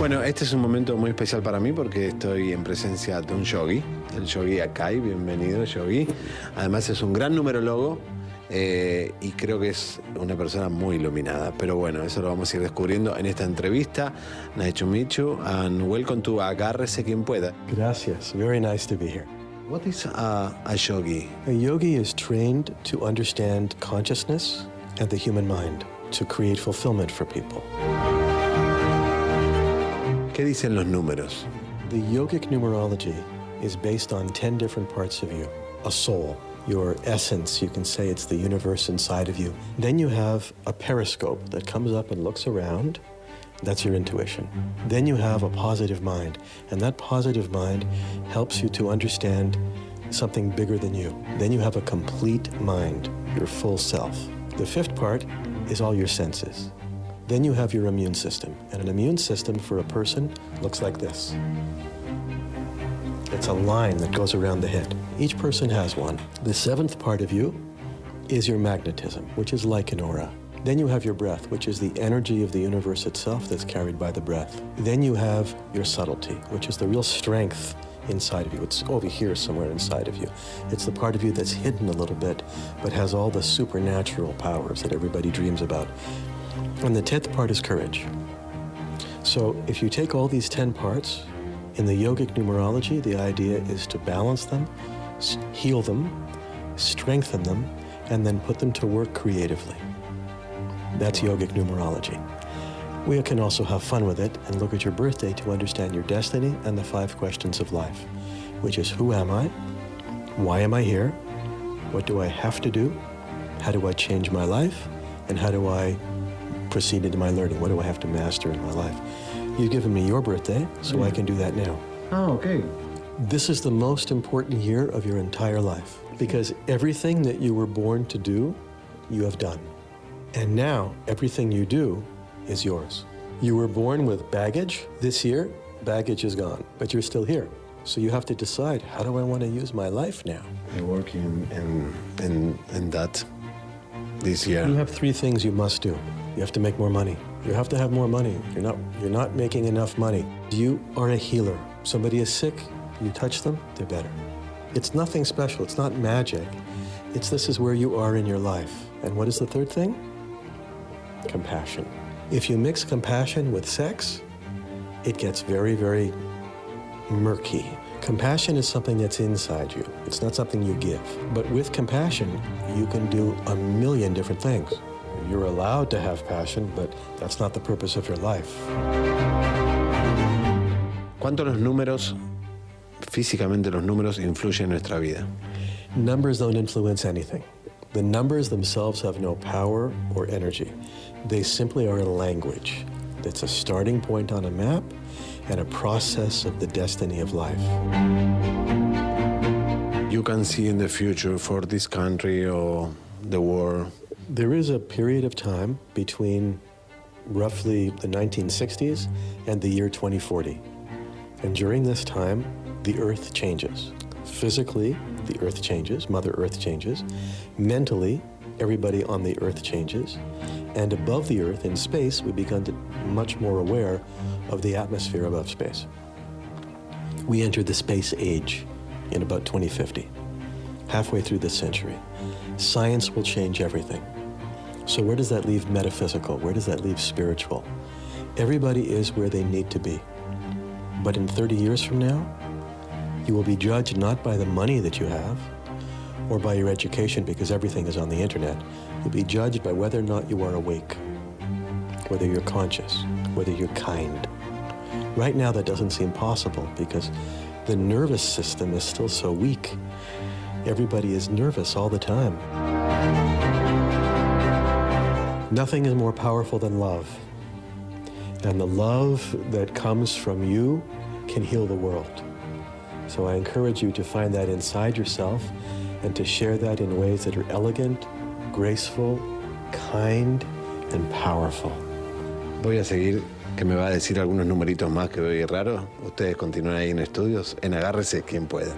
Bueno, este es un momento muy especial para mí porque estoy en presencia de un yogi, el Yogi Akal. Bienvenido, Yogi. Además es un gran numerólogo y creo que es una persona muy iluminada. Pero bueno, eso lo vamos a ir descubriendo en esta entrevista. Nice to meet you and welcome to Agárrese, Quien Pueda. Gracias. Very nice to be here. What is a yogi? A yogi is trained to understand consciousness and the human mind, to create fulfillment for people. ¿Qué dicen los números? The yogic numerology is based on 10 different parts of you. A soul, your essence, you can say it's the universe inside of you. Then you have a periscope that comes up and looks around. That's your intuition. Then you have a positive mind, and that positive mind helps you to understand something bigger than you. Then you have a complete mind, your full self. The fifth part is all your senses. Then you have your immune system, and an immune system for a person looks like this. It's a line that goes around the head. Each person has one. The seventh part of you is your magnetism, which is like an aura. Then you have your breath, which is the energy of the universe itself that's carried by the breath. Then you have your subtlety, which is the real strength inside of you. It's over here somewhere inside of you. It's the part of you that's hidden a little bit, but has all the supernatural powers that everybody dreams about. And the 10th part is courage. So if you take all these 10 parts, in the yogic numerology, the idea is to balance them, heal them, strengthen them, and then put them to work creatively. That's yogic numerology. We can also have fun with it and look at your birthday to understand your destiny and the 5 questions of life, which is who am I? Why am I here? What do I have to do? How do I change my life? And how do I proceed into my learning? What do I have to master in my life? You've given me your birthday, so I can do that now. Oh, okay. This is the most important year of your entire life because everything that you were born to do, you have done. And now everything you do is yours. You were born with baggage. This year, baggage is gone, but you're still here. So you have to decide, how do I want to use my life now? I work in that this year. You have 3 things you must do. You have to make more money. You have to have more money. You're not making enough money. You are a healer. Somebody is sick, you touch them, they're better. It's nothing special. It's not magic. This is where you are in your life. And what is the 3rd thing? Compassion. If you mix compassion with sex, it gets very, very murky. Compassion is something that's inside you. It's not something you give. But with compassion, you can do a million different things. You're allowed to have passion, but that's not the purpose of your life. ¿Cuánto los números, físicamente los números, influyen en nuestra vida? Numbers don't influence anything. The numbers themselves have no power or energy. They simply are a language. That's a starting point on a map and a process of the destiny of life. You can see in the future for this country or the world. There is a period of time between roughly the 1960s and the year 2040. And during this time, the Earth changes. Physically, the Earth changes, Mother Earth changes. Mentally, everybody on the Earth changes. And above the Earth, in space, we become much more aware of the atmosphere above space. We enter the space age in about 2050, halfway through this century. Science will change everything. So where does that leave metaphysical? Where does that leave spiritual? Everybody is where they need to be. But in 30 years from now, you will be judged not by the money that you have or by your education, because everything is on the internet. You'll be judged by whether or not you are awake, whether you're conscious, whether you're kind. Right now, that doesn't seem possible because the nervous system is still so weak. Everybody is nervous all the time. Nothing is more powerful than love. And the love that comes from you can heal the world. So I encourage you to find that inside yourself and to share that in ways that are elegant, graceful, kind, and powerful. Voy a seguir, que me va a decir algunos numeritos más que veo ahí raros. Ustedes continúen ahí en estudios, en Agárrese, Quien Pueda.